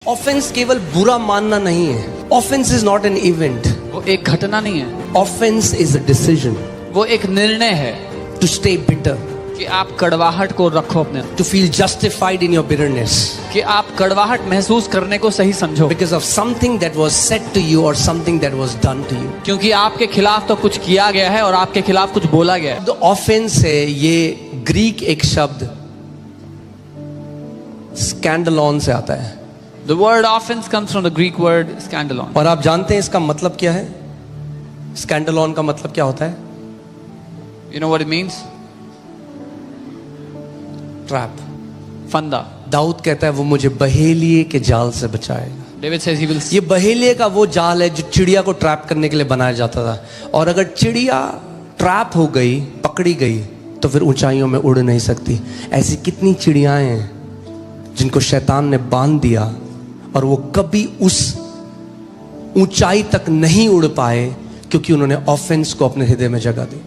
Offence केवल बुरा मानना नहीं है. Offence is not an event. वो एक घटना नहीं है, ऑफेंस इज अ डिसीजन वो एक निर्णय है टू स्टे बिटर, कि आप कड़वाहट को रखो अपने, to feel justified in your bitterness कि आप कड़वाहट महसूस करने को सही समझो, because of something that was said to you और something that was done to you. क्योंकि आपके खिलाफ तो कुछ किया गया है और आपके खिलाफ कुछ बोला गया है. द ऑफेंस है ये ग्रीक एक शब्द स्कैंडलॉन से आता है. The word offense comes from the Greek word scandalon. और आप जानते हैं इसका मतलब क्या है? स्कैंडलॉन का मतलब क्या होता है? You know what it means? Trap. फंदा. दाऊद कहता है वो मुझे बहेलिए के जाल से बचाएगा. David says he will. ये बहेलिए का वो जाल है जो चिड़िया को ट्रैप करने के लिए बनाया जाता था, और अगर चिड़िया ट्रैप हो गई, पकड़ी गई, तो फिर ऊंचाइयों में उड़ नहीं सकती. ऐसी कितनी चिड़ियाएं हैं जिनको शैतान ने बांध दिया और वो कभी उस ऊंचाई तक नहीं उड़ पाए क्योंकि उन्होंने ऑफेंस को अपने हृदय में जगह दी.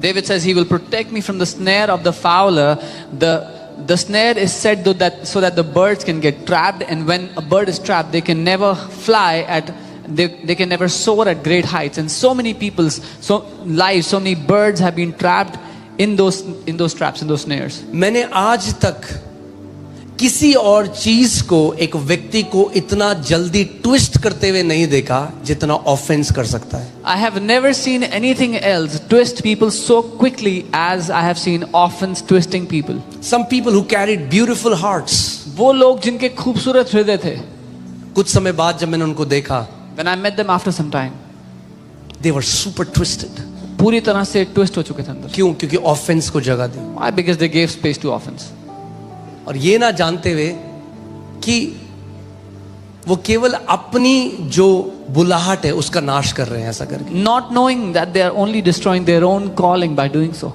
David says he will protect me from the snare of the fowler. The snare is set so that the birds can get trapped, and when a bird is trapped, they can never fly they can never soar at great heights. And so many people's lives, so many birds have been trapped in those traps, in those snares. मैंने आज तक किसी और चीज को, एक व्यक्ति को इतना जल्दी ट्विस्ट करते हुए नहीं देखा जितना ऑफेंस कर सकता है. I have never seen anything else twist people so quickly as I have seen offense twisting people. Some people who carried beautiful hearts. वो लोग जिनके खूबसूरत हृदय थे, कुछ समय बाद जब मैंने उनको देखा, when I met them after some time, they were super twisted. पूरी तरह से ट्विस्ट हो चुके थे अंदर. क्यों? क्योंकि ऑफेंस को जगह दी. Why? Because they gave space to offense. और ये ना जानते हुए कि वो केवल अपनी जो बुलाहट है उसका नाश कर रहे हैं ऐसा करके. Not knowing that they are only destroying their own calling by doing so.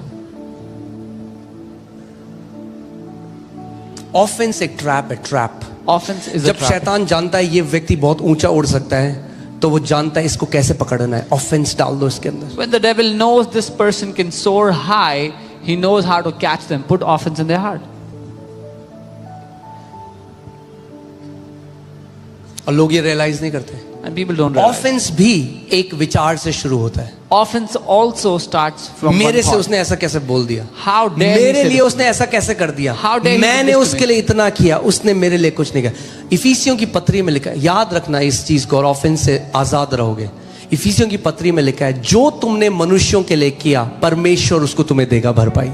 Offence एक ट्रैप है. ट्रैप. Offense is a जब trap. शैतान जानता है ये व्यक्ति बहुत ऊंचा उड़ सकता है, तो वो जानता है इसको कैसे पकड़ना है. ऑफेंस डाल दो इसके अंदर. When the devil knows this person can soar high, he knows how to catch them. Put offense in their heart. और लोग ये रियलाइज नहीं करते. And people don't realize. Offence भी एक विचार से शुरू होता है. Offense also starts from मेरे one से thought. उसने ऐसा कैसे बोल दिया, How dare he मेरे say लिए this? उसने ऐसा कैसे कर दिया, How dare he मैंने do this to उसके me? लिए इतना किया, उसने मेरे लिए कुछ नहीं किया. इफिसियों की पत्री में लिखा है, याद रखना इस चीज को और ऑफेंस से आजाद रहोगे. इफिसियों की पत्री में लिखा है, जो तुमने मनुष्यों के लिए किया परमेश्वर उसको तुम्हें देगा भरपाई.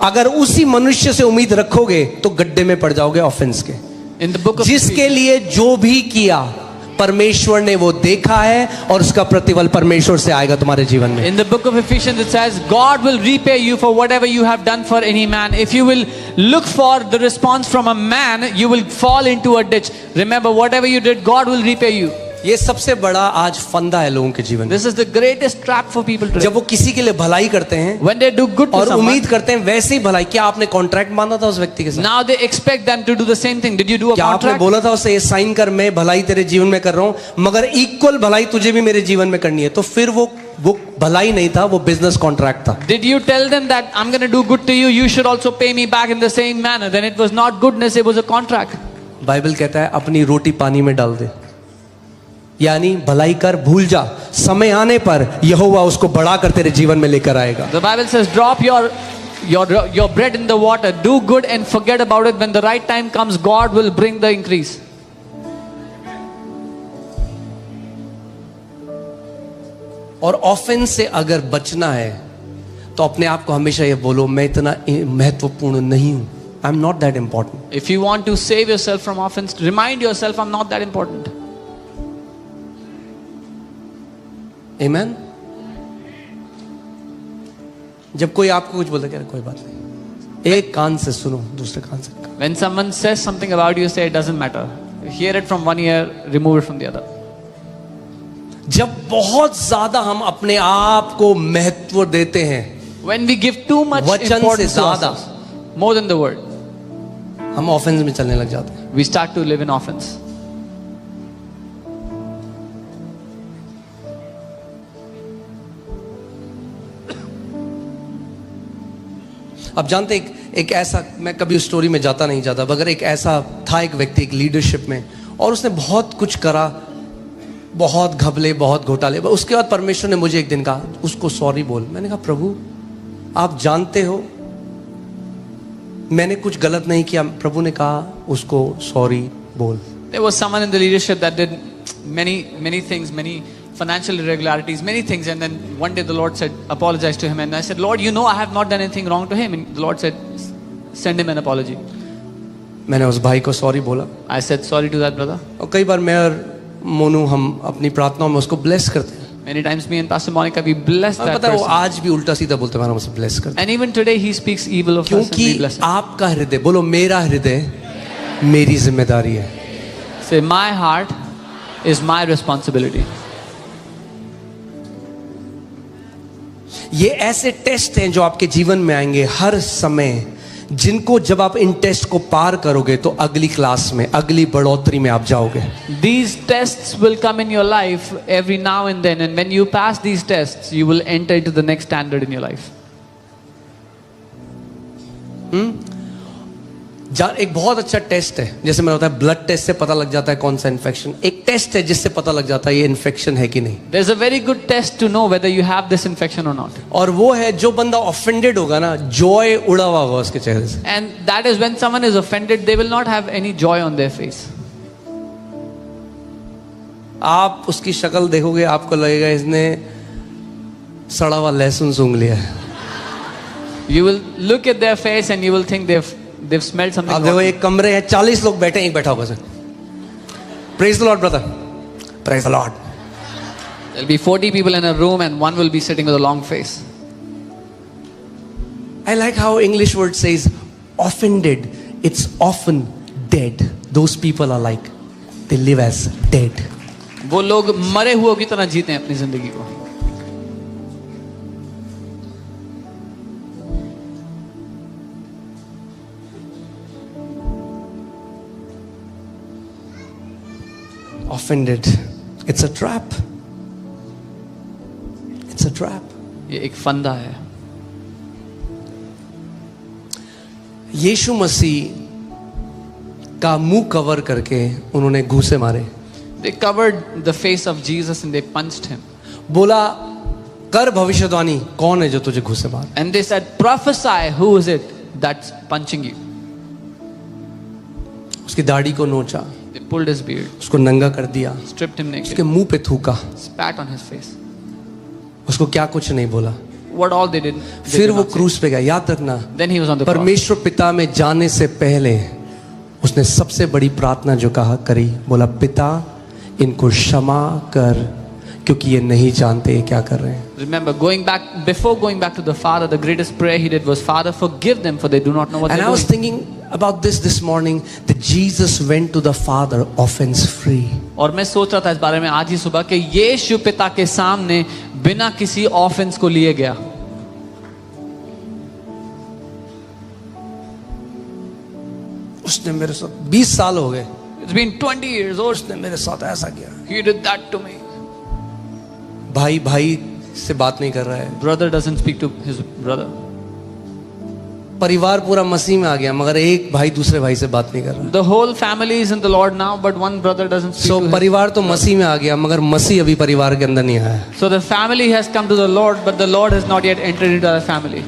अगर उसी मनुष्य से उम्मीद रखोगे तो गड्ढे में पड़ जाओगे ऑफेंस के. In the book of जिसके लिए जो भी किया परमेश्वर ने वो देखा है और उसका प्रतिफल परमेश्वर से आएगा तुम्हारे जीवन में. In the book of Ephesians it says God will repay you for whatever you have done for any man. If you will look for the response from a man, you will fall into a ditch. Remember, whatever you did, God will repay you. ये सबसे बड़ा आज फंदा है लोगों के जीवन में. This is the greatest trap for people today. जब वो किसी के लिए भलाई करते हैं When they do good to और someone, उम्मीद करते हैं वैसे ही भलाई. क्या आपने कॉन्ट्रैक्ट बांधा था उस व्यक्ति के साथ? now they expect them to do the same thing. Did you do a क्या आपने contract? बोला था उसे, ये साइन कर, मैं भलाई तेरे जीवन में कर रहा हूं मगर इक्वल भलाई तुझे भी मेरे जीवन में करनी है? तो फिर वो भलाई नहीं था, वो बिजनेस कॉन्ट्रैक्ट था. Did you tell them that I'm going to do good to you, you should also pay me back in the same manner? Then it was not goodness, it was a contract. Bible कहता है अपनी रोटी पानी में डाल दे, यानी भलाई कर, भूल जा, समय आने पर यहोवा उसको बढ़ाकर तेरे जीवन में लेकर आएगा. The Bible says drop your bread in the water, do good and forget about it. When the right time comes, God will bring the increase. और ऑफेंस से अगर बचना है तो अपने आप को हमेशा ये बोलो, मैं इतना महत्वपूर्ण नहीं हूं. I am not that important. If you want to save yourself from offense, remind yourself I'm not that important. आमेन. जब कोई आपको कुछ बोलता है, कोई बात नहीं, एक कान से सुनो, दूसरे कान से. When someone says something about you, say it doesn't matter. Hear it from one ear, remove it from the other. जब बहुत ज्यादा हम अपने आप को महत्व देते हैं, When we give too much वचन से importance to ज्यादा, ourselves, more than the word, हम ऑफेंस में चलने लग जाते हैं. we start to live in offense. अब जानते एक ऐसा, मैं कभी उस स्टोरी में जाता नहीं जाता, मगर एक ऐसा था एक व्यक्ति, एक लीडरशिप में और उसने बहुत कुछ करा, बहुत घबले, बहुत घोटाले। उसके बाद परमेश्वर ने मुझे एक दिन कहा, उसको सॉरी बोल। मैंने कहा प्रभु आप जानते हो मैंने कुछ गलत नहीं किया। प्रभु ने कहा उसको सॉरी बोल। There was someone in the leadership that did many things, many financial irregularities, many things, and then one day the Lord said, apologize to him. And I said, Lord, you know I have not done anything wrong to him. And the Lord said, send him an apology. मैंने उस भाई को sorry बोला। I said sorry to that brother. और कई बार मैं और मोनू हम अपनी प्रार्थनाओं में उसको ब्लेस करते हैं। Many times me and Pastor Monica, we bless that पता है वो person. आज भी उल्टा सीधा बोलते हैं, हमसे ब्लेस करते हैं। And even today he speaks evil of us and we क्योंकि bless him. आपका हृदय, बोलो मेरा हृदय मेरी जिम्मेदारी है। Say, my heart is my responsibility. ये ऐसे टेस्ट हैं जो आपके जीवन में आएंगे हर समय, जिनको जब आप इन टेस्ट को पार करोगे तो अगली क्लास में, अगली बढ़ोतरी में आप जाओगे। These tests will come in your life every now and then, and when you pass these tests, you will enter into the next standard in your life. एक बहुत अच्छा टेस्ट है, जैसे मैंने बताया ब्लड टेस्ट से पता लग जाता है कौन सा इन्फेक्शन। एक टेस्ट है जिससे पता लग जाता है ये इन्फेक्शन है कि नहीं। There's a very good test to know whether you have this infection or not. और वो है जो बंदा ऑफेंडेड होगा ना, जॉय उड़ा हुआ होगा उसके चेहरे से। And that is when someone is offended, they will not have any joy on their face. आप उसकी शक्ल देखोगे, आपको लगेगा इसने सड़ा हुआ लहसुन सूंघ लिया है। You will look at their face and you will think they've smelled something. आप देखो rotten. एक कमरे हैं, 40 लोग बैठे हैं, एक बैठा होगा sir. Praise the Lord brother, praise the Lord. There'll be 40 people in a room and one will be sitting with a long face. I like how English word says offended. It's often dead. Those people are like they live as dead. वो लोग मरे हुए की तरह जीते हैं अपनी जिंदगी को। Offended. It's a trap. It's a trap. ये एक फंदा है। यीशु मसीह का मुंह कवर करके उन्होंने घूंसे मारे। They covered the face of Jesus and they punched him. बोला कर भविष्यवाणी, कौन है जो तुझे घूंसे मार। And they said, prophesy, who is it that's punching you? उसकी दाढ़ी को नोचा, They pulled his beard, उसको नंगा कर दिया, stripped him naked, उसके मुंह पे थूका, spat on his face. उसको क्या कुछ नहीं बोला। What all they did. they फिर did वो not say. क्रूस पे गया। याद रखना, Then he was on the cross. परमेश्वर पिता में जाने से पहले उसने सबसे बड़ी प्रार्थना जो कहा करी, बोला पिता इनको क्षमा कर क्योंकि ये नहीं जानते ये क्या कर रहे हैं। Remember, before going back to the Father, the greatest prayer he did was, Father, forgive them for they do not know what And they're I was doing. thinking about this morning that Jesus went to the Father offense free. और मैं सोच रहा था इस बारे में आज ही सुबह कि यीशु पिता के सामने बिना किसी ऑफेंस को लिए गया। उसने मेरे साथ 20 साल हो गए, It's been 20 years old. उसने मेरे साथ ऐसा किया। He did that to me. भाई भाई से बात नहीं कर रहा है, Brother doesn't speak to his brother. परिवार पूरा मसीह में आ गया मगर एक भाई दूसरे भाई से बात नहीं कर रहा। The whole family is in the Lord now, but one brother doesn't speak to his. परिवार तो मसीह में आ गया मगर मसीह अभी परिवार के अंदर नहीं आया। So the family has come to the Lord, but the Lord has not yet entered into the family.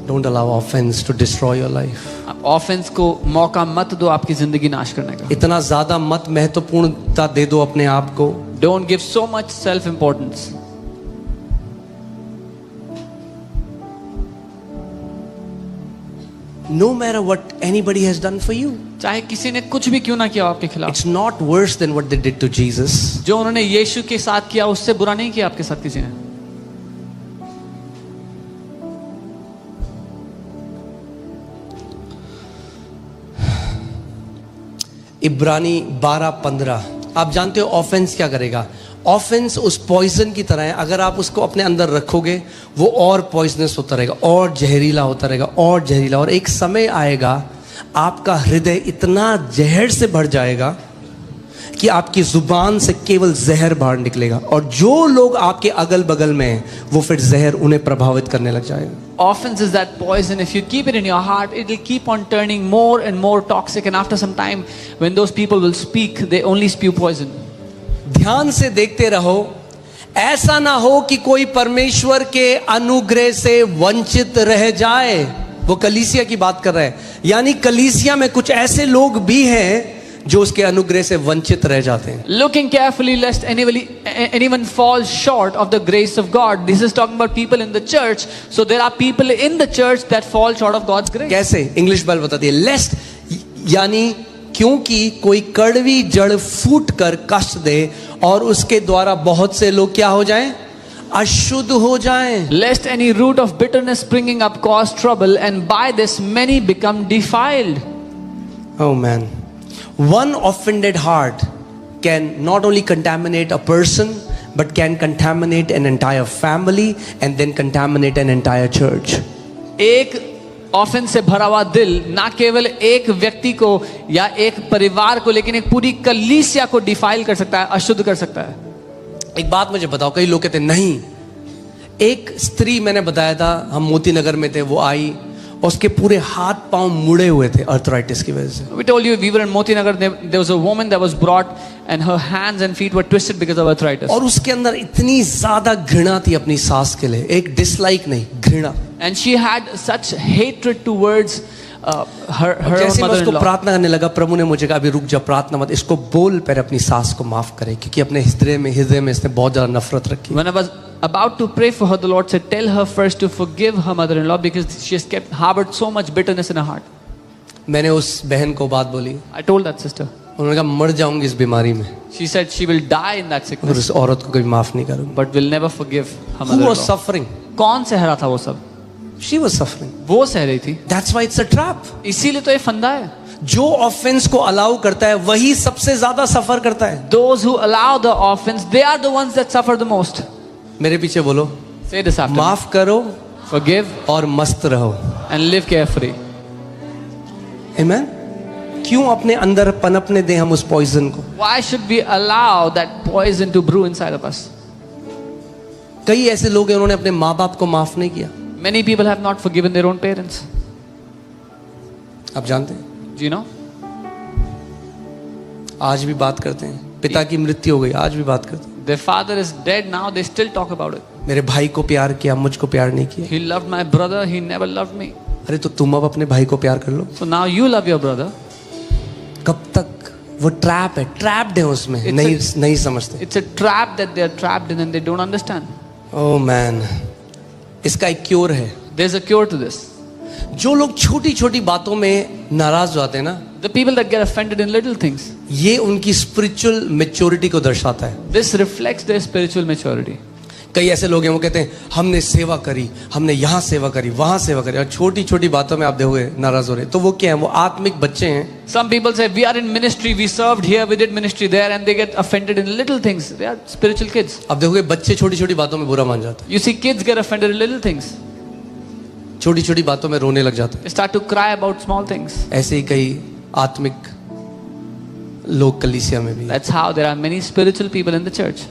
Don't allow offense to destroy your life. Offence को मौका मत दो आपकी जिंदगी नाश करने का। इतना ज्यादा मत महत्वपूर्णता दे दो अपने आप को। Don't give so much self-importance. No matter what anybody has done for you, चाहे किसी ने कुछ भी क्यों ना किया आपके खिलाफ, it's not worse than what they did to Jesus. जो उन्होंने यीशु के साथ किया उससे बुरा नहीं किया आपके साथ किसी ने। इब्रानी 12:15। आप जानते हो ऑफेंस क्या करेगा? ऑफेंस उस पॉइजन की तरह है, अगर आप उसको अपने अंदर रखोगे वो और पॉइजनस होता रहेगा, और जहरीला होता रहेगा, और जहरीला। और एक समय आएगा आपका हृदय इतना जहर से भर जाएगा कि आपकी जुबान से केवल जहर बाहर निकलेगा, और जो लोग आपके अगल बगल में हैं वो फिर जहर उन्हें प्रभावित करने लग जाएगा. Offense is that poison. If you keep it in your heart, it will keep on turning more and more toxic. And after some time, when those people will speak, they only spew poison. ध्यान से देखते रहो, ऐसा ना हो कि कोई परमेश्वर के अनुग्रह से वंचित रह जाए. वो कलीसिया की बात कर रहा है, यानी कलीसिया में कुछ ऐसे लोग भी हैं जो उसके अनुग्रह से वंचित रह जाते हैं. Looking carefully lest anyone falls short of the grace of God. This is talking about people in the church. So there are people in the church that fall short of God's grace. कैसे? English Bible बताती है, लेस्ट यानी क्योंकि कोई कड़वी जड़ फूट कर कष्ट दे और उसके द्वारा बहुत से लोग क्या हो जाएं? अशुद्ध हो जाएं. Lest any root of bitterness springing up cause trouble, and by this many become defiled. Oh man. One offended heart can not only contaminate a person, but can contaminate an entire family and then contaminate an entire church. एक offence से भरा हुआ दिल ना केवल एक व्यक्ति को या एक परिवार को, लेकिन एक पूरी कलीसिया को डिफाइल कर सकता है, अशुद्ध कर सकता है. एक बात मुझे बताओ, कई लोग कहते हैं नहीं. एक स्त्री मैंने बताया था, हम मोती नगर में थे, वो आई और उसके पूरे हाथ पांव मुड़े हुए थे अर्थराइटिस की वजह से. We told you we were in Moti Nagar. There was a woman that was brought, and her hands and feet were twisted because of arthritis. और उसके अंदर इतनी ज्यादा घृणा थी अपनी सास के लिए, एक डिसलाइक नहीं, घृणा. And she had such hatred towards her जैसे मैं उसको mother-in-law. प्रार्थना करने लगा, प्रभु ने मुझे कहा अभी रुक जा, प्रार्थना मत, इसको बोल पहले अपनी सास को माफ करे, क्योंकि अपने हृदय में इसने बहुत ज्यादा नफरत रखी. When I was about to pray for her, the Lord said, "Tell her first to forgive her mother-in-law because she has harbored so much bitterness in her heart." मैंने उस बहन को बात बोली, I told that sister. उन्होंने कहा मर जाऊंगी इस बीमारी में, She said she will die in that और sickness, उस औरत को कभी माफ नहीं करूंगी. but will never forgive her Who was mother-in-law. suffering? कौन सह रहा था वो सब? She was suffering. वो सह रही थी. That's why it's a trap. इसीलिए तो ये फंदा है. जो ऑफेंस को अलाउ करता है वही सबसे ज्यादा सफर करता है. Those who allow the offense, they are the ones that suffer the most. मेरे पीछे बोलो, Say this after me. माफ करो Forgive और मस्त रहो. and live carefree. Amen? क्यों अपने अंदर पनपने दें हम उस पॉइजन को? Why should we allow that poison to brew inside of us? कई ऐसे लोग हैं उन्होंने अपने माँ बाप को माफ नहीं किया. Many people have not forgiven their own parents. आप जानते हैं, Do you know? आज भी बात करते हैं. पिता की मृत्यु हो गई, आज भी बात करते हैं. Their father is dead now, they still talk about it. मेरे भाई को प्यार किया, मुझको प्यार नहीं किया. He loved my brother, he never loved me. अरे तो तुम अब अपने भाई को प्यार कर लो. So now you love your brother. कब तक? वो ट्रैप है, ट्रैप्ड है उसमें, नहीं समझते. It's a trap that they are trapped in and they don't understand. Oh man, इसका एक क्योर है. There's a cure to this. जो लोग छोटी छोटी बातों में नाराज हो जाते हैं ना, The people that get offended in little things, ये उनकी स्पिरिचुअल मैच्योरिटी को दर्शाता है. this reflects their spiritual maturity. कई ऐसे लोग हैं वो कहते हैं हमने सेवा करी, हमने यहाँ सेवा करी, वहां सेवा करी, और छोटी छोटी बातों में आप देखोगे नाराज हो रहे. तो वो क्या है? वो आत्मिक बच्चे हैं. Some people say we are in ministry, we served here, we did ministry there, and they get offended in little things. They are spiritual kids. आप देखोगे बच्चे छोटी छोटी बातों में बुरा मान जाते हैं, You see kids get offended in little things. छोटी छोटी बातों में रोने लग जाते हैं. They start to cry about small things. ऐसे ही कई आत्मिक लोग कलीसिया में भी हैं. That's how there are many spiritual people in the church.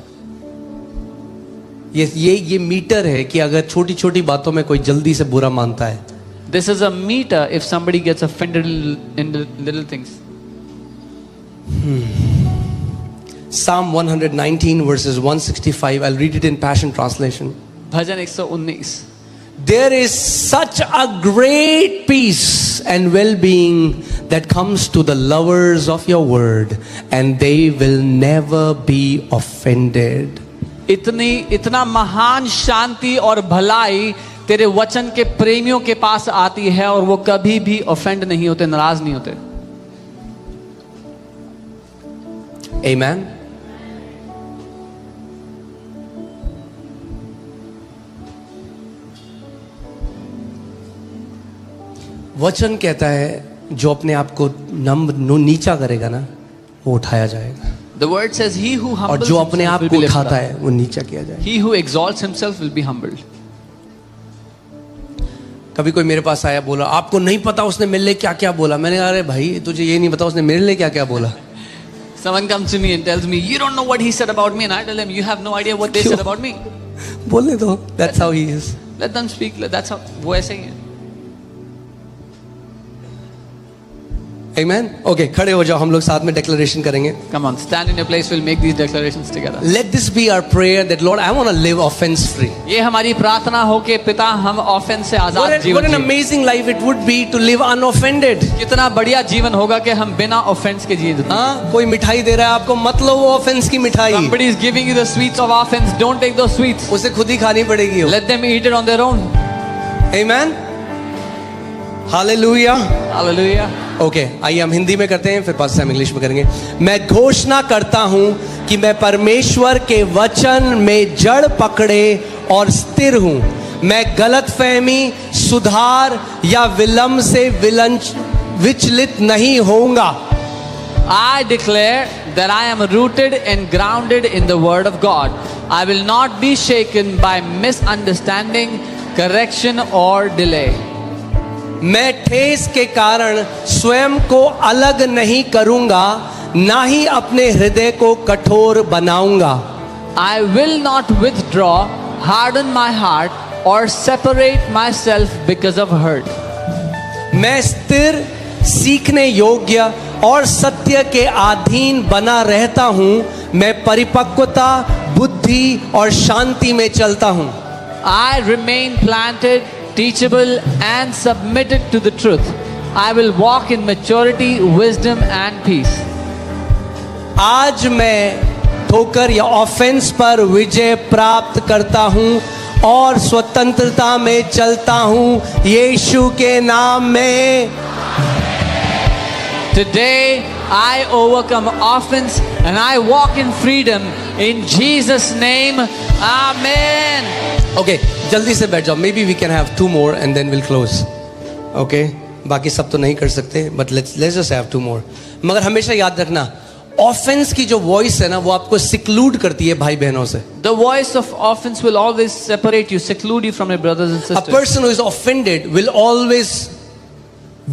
ये मीटर है कि अगर छोटी छोटी बातों में कोई जल्दी से बुरा मानता है, This is a meter if somebody gets offended in the little things. Psalm 119 verses 165, I'll read it in Passion Translation. Bhajan 119. There is such a great peace and well-being that comes to the lovers of your word, and they will never be offended. इतना महान शांति और भलाई तेरे वचन के प्रेमियों के पास आती है और वो कभी भी ऑफेंड नहीं होते, नाराज नहीं होते. Amen. वचन कहता है जो अपने आप को नीचा करेगा ना, वो उठाया जाएगा. The word says he who और humbles जो अपने himself आप will को be lifted उठाता up. है वो नीचा किया जाएगा. He who exalts himself will be humbled. कभी कोई मेरे पास आया, बोला आपको नहीं पता उसने मेरे लिए क्या क्या बोला. मैंने कहा अरे भाई तुझे ये नहीं पता उसने मेरे लिए क्या क्या बोला. Someone comes to me and tells me, you don't know what he said about me, and I tell them, you have no idea what they said about me. बोलने दो. That's how he is. Let them speak. That's how. वो ऐसे ही है. Amen. Okay, खड़े हो जाओ, हम लोग साथ में declaration करेंगे. Come on, stand in your place. We'll make these declarations together. Let this be our prayer that Lord, I want to live offense free. ये हमारी प्रार्थना हो कि पिता हम ऑफेंस से आजाद What जीवन an जिएं. amazing life it would be to live unoffended. कितना बढ़िया जीवन होगा कि हम बिना ऑफेंस के जिए. हाँ, कोई मिठाई दे रहा है आपको, मत लो वो ऑफेंस की मिठाई. Somebody is giving you the sweets of offense. Don't take those sweets. उसे खुद ही खानी पड़ेगी. Let them eat it on their own. Amen. Hallelujah. Hallelujah. Okay, आइए हम हिंदी में करते हैं, फिर पास हम इंग्लिश में करेंगे. मैं घोषणा करता हूं कि मैं परमेश्वर के वचन में जड़ पकड़े और स्थिर हूं. मैं गलतफहमी, सुधार या विलंब से विचलित नहीं होऊंगा. I declare that I am rooted and grounded in the word of God. I will not be shaken by misunderstanding, correction or delay. मैं ठेस के कारण स्वयं को अलग नहीं करूंगा, ना ही अपने हृदय को कठोर बनाऊंगा. I will not withdraw, harden my heart or separate myself because of hurt. मैं स्थिर, सीखने योग्य और सत्य के अधीन बना रहता हूं. मैं परिपक्वता, बुद्धि और शांति में चलता हूं. I remain planted, teachable and submitted to the truth. I will walk in maturity, wisdom and peace. आज मैं ठोकर या ऑफेंस पर विजय प्राप्त करता हूं और स्वतंत्रता में चलता हूं, यीशु के नाम में. Today I overcome offense and I walk in freedom in Jesus name. Amen. Okay, जल्दी से बैठ जाओ. May be we can have 2 more and then will close. Okay, बाकी सब तो नहीं कर सकते, but let's just have 2 more. मगर हमेशा याद रखना, ऑफेंस की जो वॉइस है ना, वो आपको सिक्लूड करती है भाई बहनों से. The voice of offense will always separate you, seclude you from your brothers and A sisters. person who is offended will always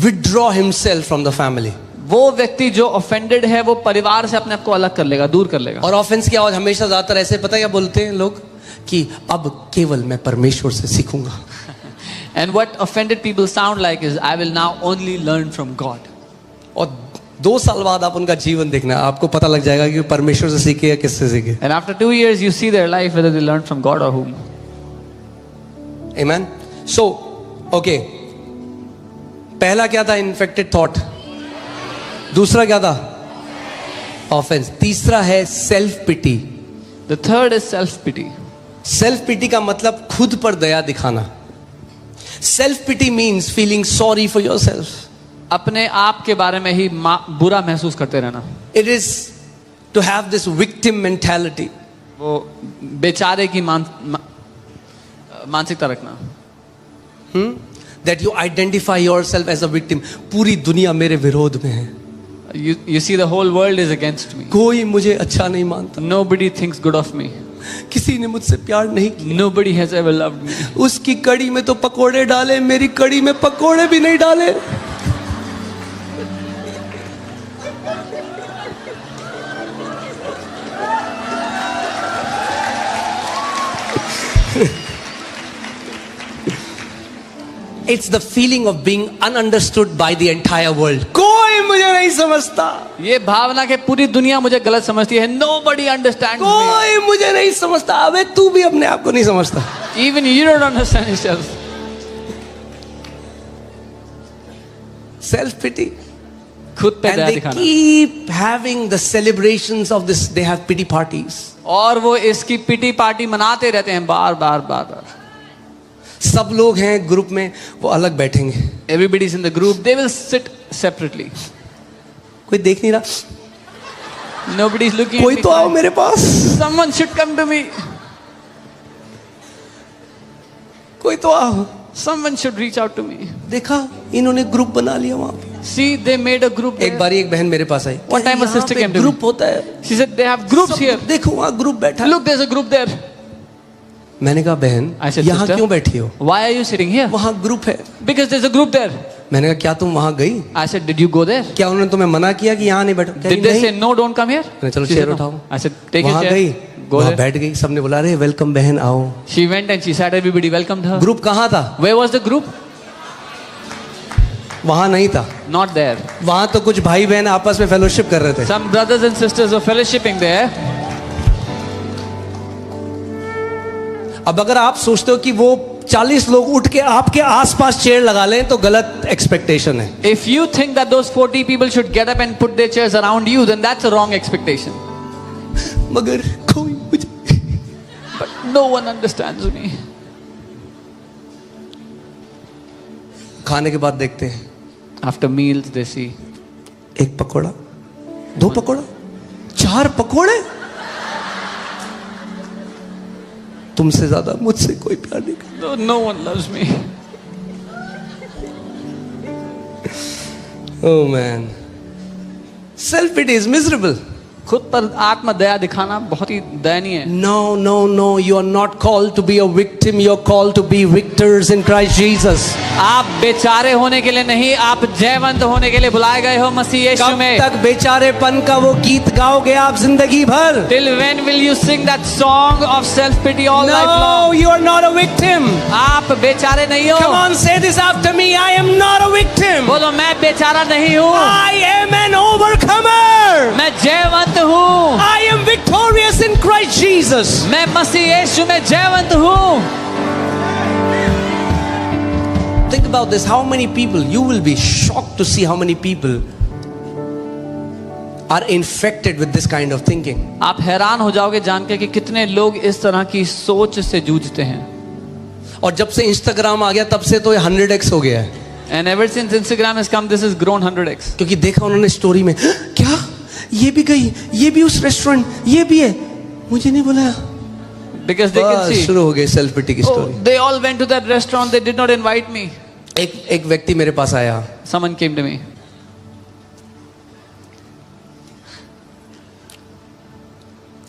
withdraw himself from the family. वो व्यक्ति जो offended है, वो परिवार से अपने आप को अलग कर लेगा, दूर कर लेगा. और ऑफेंस की आवाज हमेशा ज्यादातर ऐसे, पता है क्या बोलते हैं लोग, कि अब केवल मैं परमेश्वर से सीखूंगा. And what offended people sound like is, I will now only learn from God. और 2 साल बाद आप उनका जीवन देखना, आपको पता लग जाएगा कि परमेश्वर से सीखे या किससे सीखे. And after 2 years, you see their life, whether they learned from God or whom. Amen. So, okay. पहला क्या था? Infected thought. दूसरा क्या था? ऑफेंस. तीसरा है self pity. The third is self-pity. Self pity का मतलब खुद पर दया दिखाना. Self pity means feeling sorry for yourself. अपने आप के बारे में ही बुरा महसूस करते रहना. It is to have this victim mentality. वो बेचारे की मानसिकता रखना. That you identify yourself as a victim. पूरी दुनिया मेरे विरोध में है. You see the whole world is against me. कोई मुझे अच्छा नहीं मानता. Nobody thinks good of me. किसी ने मुझसे प्यार नहीं किया. Nobody has ever loved me. उसकी कड़ी में तो पकोड़े डाले, मेरी कड़ी में पकोड़े भी नहीं डाले. It's the feeling of being ununderstood by the entire world. कोई मुझे नहीं समझता. ये भावना के पूरी दुनिया मुझे गलत समझती है. Nobody understands me. कोई मुझे नहीं समझता. अबे तू भी अपने आप को नहीं समझता. Even you don't understand yourself. Self pity. खुद पे And दया they दिखाना. keep having the celebrations of this. They have pity parties. और वो इसकी पिटी पार्टी मनाते रहते हैं बार बार बार बार. सब लोग हैं ग्रुप में, वो अलग बैठेंगे. Everybody is in the group. They will sit separately. कोई देख नहीं रहा. Nobody is looking. कोई at तो me. आओ मेरे पास. Someone should come to me. कोई तो आओ. Someone should reach out to me. देखा, इन्होंने ग्रुप बना लिया वहां पे. See, they made a group. एक बारी एक बहन मेरे पास आई. One time a sister came to me. Group होता है. She said they have groups here. देखो वहां ग्रुप बैठा है. Look, there's a group there. मैंने कहा बहन, I said, यहाँ sister, क्यों बैठी हो? Why are you sitting here? वहां ग्रुप है. Because there's a group there. मैंने कहा क्या तुम वहां गई? I said, did you go there? क्या उन्होंने तुम्हें मना किया कि यहाँ नहीं बैठो? कह रही, Did they नहीं। say, no, don't come here? मैंने चलो She चेयर said, no. उठाओ। I said, take your वहां chair. गई, Go वहां there. बैठ गई, सबने बोला अरे वेलकम बहन आओ। She went and she said, everybody welcomed her. Group कहाँ था? Where was the group? वहां नहीं था। Not there. वहां तो कुछ भाई बहन आपस में फेलोशिप कर रहे थे। Some brothers and sisters were fellowshipping there. अब अगर आप सोचते हो कि वो 40 लोग उठ के आपके आसपास चेयर लगा लें तो गलत एक्सपेक्टेशन है। If you think that those 40 people should get up and put their chairs around you, then that's a wrong expectation. मगर कोई मुझे But no one understands me. खाने के बाद देखते हैं After meals, they see. एक पकोड़ा, 2 पकोड़ा, 4 पकोड़े। तुमसे ज्यादा मुझसे कोई प्यार नहीं करता। No, no one loves me. Oh man, self pity is miserable. खुद पर आत्म दया दिखाना बहुत ही दयनीय है। No, no, no, you are not called to be a victim, you are called to be victors in Christ Jesus. आप बेचारे होने के लिए नहीं, आप जयवंत होने के लिए बुलाए गए हो मसीह यीशु कब में। तक बेचारेपन का वो गीत गाओगे आप जिंदगी भर? Till when will you sing that song of self pity all life No, long? you are not a victim. आप बेचारे नहीं हो। Come on, say this after me. I am not a victim. बोलो मैं बेचारा नहीं हूँ, I am an overcomer. मैं जयवंत हूँ, I am victorious in Christ Jesus. मैं मसीह यीशु में जयवंत हूँ। Think about this. How many people, you will be shocked to see how many people are infected with this kind of thinking. आप हैरान हो जाओगे जान के कि कितने लोग इस तरह की सोच से जूझते हैं। और जब से Instagram आ गया तब से तो ये 100x हो गया है। And ever since Instagram has come, this has grown 100x. क्योंकि देखा उन्होंने स्टोरी में, क्या ये भी गई, ये भी उस रेस्टोरेंट, ये भी है, मुझे नहीं बुलाया। Because they can बस see, शुरू हो गई सेल्फ पिटी की oh, story. they all went to that restaurant, they did not invite me. एक व्यक्ति मेरे पास आया, Someone came to me.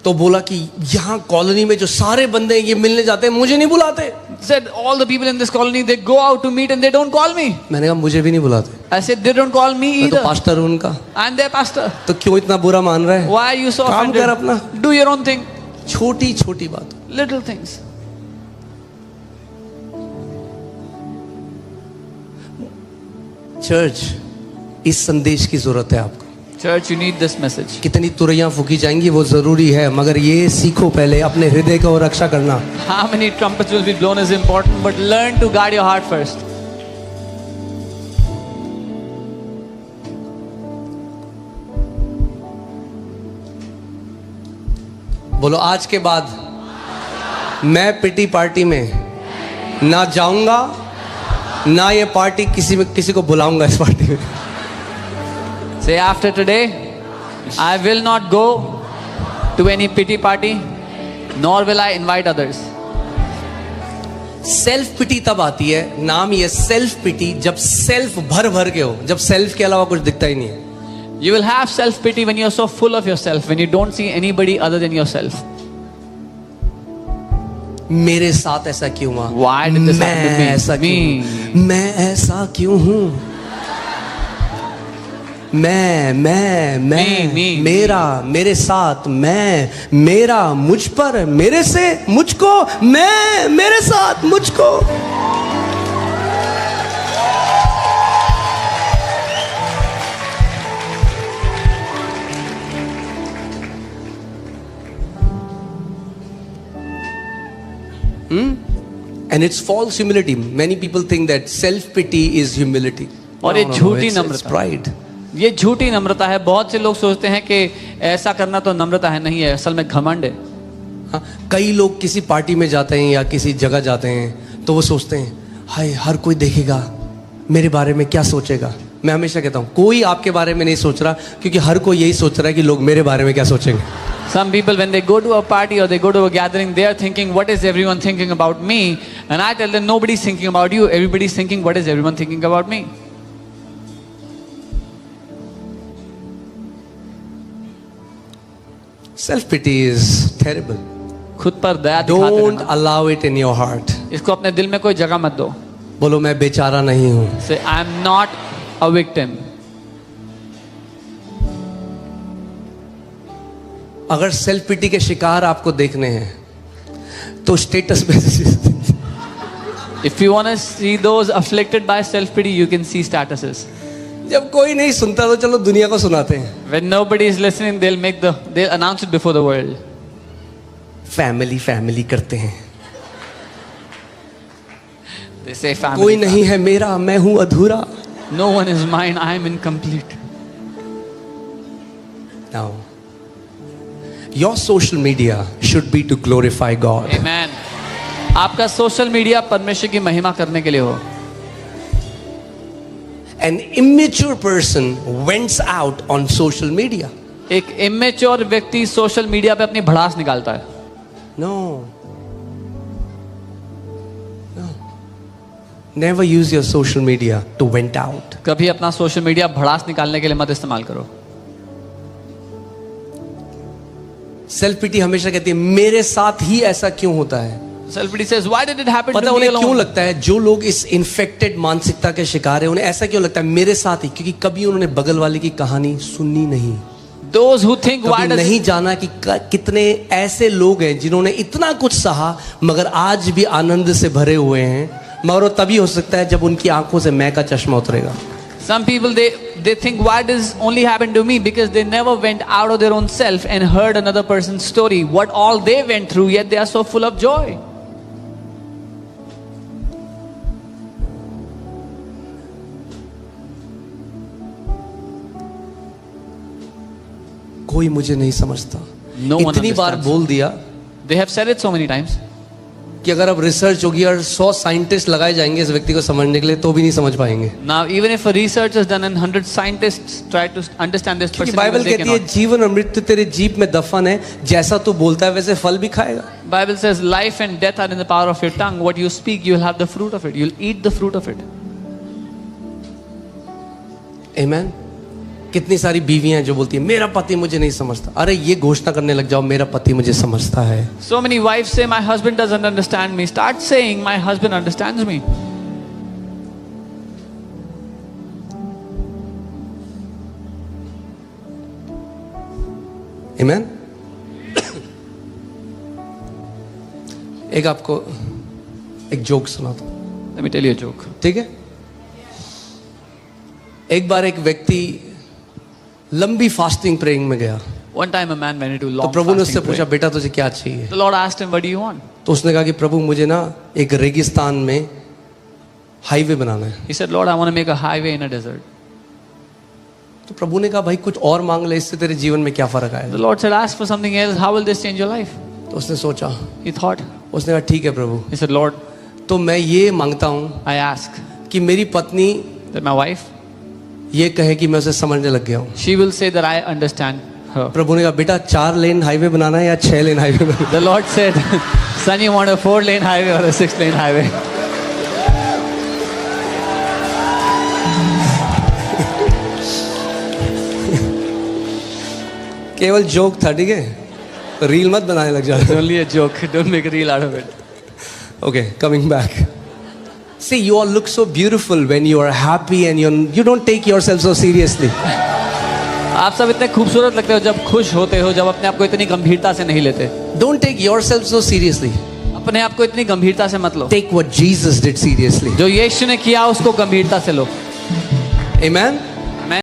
तो बोला कि यहाँ कॉलोनी में जो सारे बंदे ये मिलने जाते हैं मुझे नहीं बुलाते। Said all the people in this colony, they go out to meet and they don't call me. मैंने कहा मुझे भी नहीं बुलाते, I said they don't call me मैं तो either. पास्टर हूँ उनका। I'm their pastor. तो क्यों इतना बुरा मान रहा है? Why are you so काम कर offended? अपना। Do your own thing. छोटी छोटी बात। Little things. चर्च, इस संदेश की जरूरत है आपको। Church, you need this message. कितनी तुरैयां फूकी जाएंगी वो जरूरी है, मगर ये सीखो पहले अपने हृदय को रक्षा करना। How many trumpets will be blown is important, but learn to guard your heart first. बोलो आज के बाद मैं पिटी पार्टी में ना जाऊंगा, ना ये पार्टी किसी को बुलाऊंगा इस पार्टी में। Say after today, I will not go to any pity party, nor will I invite others. Self pity तब आती है, नाम ये सेल्फ पिटी, जब सेल्फ भर भर के हो, जब सेल्फ के अलावा कुछ दिखता ही नहीं है। You will have self pity when you're so full of yourself, when you don't see anybody other than yourself. मेरे साथ ऐसा क्यों हुआ? Why did this happen to me? मैं ऐसा क्यों हूं? मैं ऐसा क्यों हूं? मैं Me. मेरा, मेरे साथ, मैं, मेरा, मुझ पर, मेरे से, मुझको, मैं, मेरे साथ, मुझको। And it's false humility. Many people think that self-pity is humility. और ये झूठी it's नम्रता, pride. ये झूठी नम्रता है। बहुत से लोग सोचते हैं कि ऐसा करना तो नम्रता है, नहीं है, असल में घमंड है। हाँ, कई लोग किसी पार्टी में जाते हैं या किसी जगह जाते हैं तो वो सोचते हैं हाय हर कोई देखेगा, मेरे बारे में क्या सोचेगा। मैं हमेशा कहता हूँ कोई आपके बारे में नहीं सोच रहा, क्योंकि हर कोई यही सोच रहा है कि लोग मेरे बारे में क्या सोचेंगे। Some people, when they go to a party or they go to a gathering, they are thinking, what is everyone thinking about me? And I tell them, nobody's thinking about you. Everybody's thinking, what is everyone thinking about me? Self-pity is terrible. खुद पर दया दिखाते Don't रहना। allow it in your heart. इसको अपने दिल में कोई जगह मत दो। बोलो मैं बेचारा नहीं हूं. Say, I am not a victim. अगर सेल्फ पिटी के शिकार आपको देखने हैं तो status messages. If you want to see those afflicted by self-pity, you can see statuses. जब कोई नहीं सुनता तो चलो दुनिया को सुनाते हैं. When nobody is listening, they'll announce it before the world. Family family करते हैं. They say family. कोई नहीं है मेरा, मैं हूं अधूरा. No one is mine, I am incomplete. Now, your social media should be to glorify God. Amen. आपका सोशल मीडिया परमेश्वर की महिमा करने के लिए हो. An immature person vents out on social media. एक इमेच्योर व्यक्ति सोशल मीडिया पे अपनी भड़ास निकालता है. No. No. Never use your social media to vent out. कभी अपना सोशल मीडिया भड़ास निकालने के लिए मत इस्तेमाल करो. सेल्फ पिटी हमेशा कहती है मेरे साथ ही ऐसा क्यों होता है. Self pity says, why did it happen पता to me उन्हें क्यों alone? लगता है जो लोग इस इन्फेक्टेड मानसिकता के शिकार है उन्हें ऐसा क्यों लगता है मेरे साथ ही, क्योंकि कभी उन्होंने बगल वाले की कहानी सुनी नहीं. Those who think, why कभी does नहीं जाना कि कितने ऐसे लोग हैं जिन्होंने इतना कुछ सहा मगर आज भी आनंद से भरे हुए हैं. मगर वो तभी हो सकता है जब उनकी आंखों से मैं का चश्मा उतरेगा. Some people they think, why does only happen to me? Because they never went out of their own self and heard another person's story, what all they went through, yet they are so full of joy. कोई मुझे नहीं समझता. No one इतनी बार understands. बोल दिया They have said it so many times. कि अगर अब रिसर्च होगी और 100 साइंटिस्ट लगाए जाएंगे इस व्यक्ति को समझने के लिए तो भी नहीं समझ पाएंगे. Now, even if a research is done and 100 scientists try to understand this क्योंकि person, बाइबल they कहती है cannot. जीवन और मृत्यु तेरे जीभ में दफन है, जैसा तू बोलता है वैसे फल भी खाएगा. Bible says life and death are in the power of your tongue. What you speak, you will have the fruit of it. You'll eat the fruit of it. आमेन. कितनी सारी बीवियां जो बोलती है मेरा पति मुझे नहीं समझता. अरे ये घोषणा करने लग जाओ मेरा पति मुझे समझता है. So many wives say, my husband doesn't understand me. Start saying, my husband understands me. आमेन. एक आपको एक जोक सुनाता हूं, Let me tell you a joke. ठीक है. एक बार एक व्यक्ति लंबी फास्टिंग प्रेइंग में गया. One time a man went into तो long प्रभु ने उससे fasting पूछा prayer. बेटा तुझे क्या चाहिए. The Lord asked him, what do you want? तो उसने कहा कि प्रभु मुझे ना एक रेगिस्तान में हाईवे बनाना है. He said, Lord, I want to make a highway in a desert. तो प्रभु ने कहा भाई कुछ और मांग ले, इससे तेरे जीवन में क्या फर्क The आएगा. Lord said, ask for something else. How will this change your life? तो उसने सोचा, He thought. उसने कहा ठीक है प्रभु, He said, Lord, तो मैं ये मांगता हूँ I ask कि मेरी पत्नी that my wife, ये कहे कि मैं उसे समझने लग गया हूँ. she will say that I understand her. प्रभु ने कहा बेटा 4 लेन हाईवे बनाना है या 6 lane highway banana The Lord said, son, you want a 4-lane highway or a 6-lane highway? है. केवल जोक था, ठीक है, रील मत बनाने लग It's जाते. only a joke. Don't make a reel out of it. Okay, coming back. See, you all look so beautiful when you are happy and you don't take yourself so seriously. आप सब इतने खूबसूरत लगते हो जब खुश होते हो, जब अपने आप को इतनी गंभीरता से नहीं लेते. Don't take yourself so seriously. अपने आप को इतनी गंभीरता से मत लो. Take what Jesus did seriously. जो यीशु ने किया उसको गंभीरता से लो. Amen.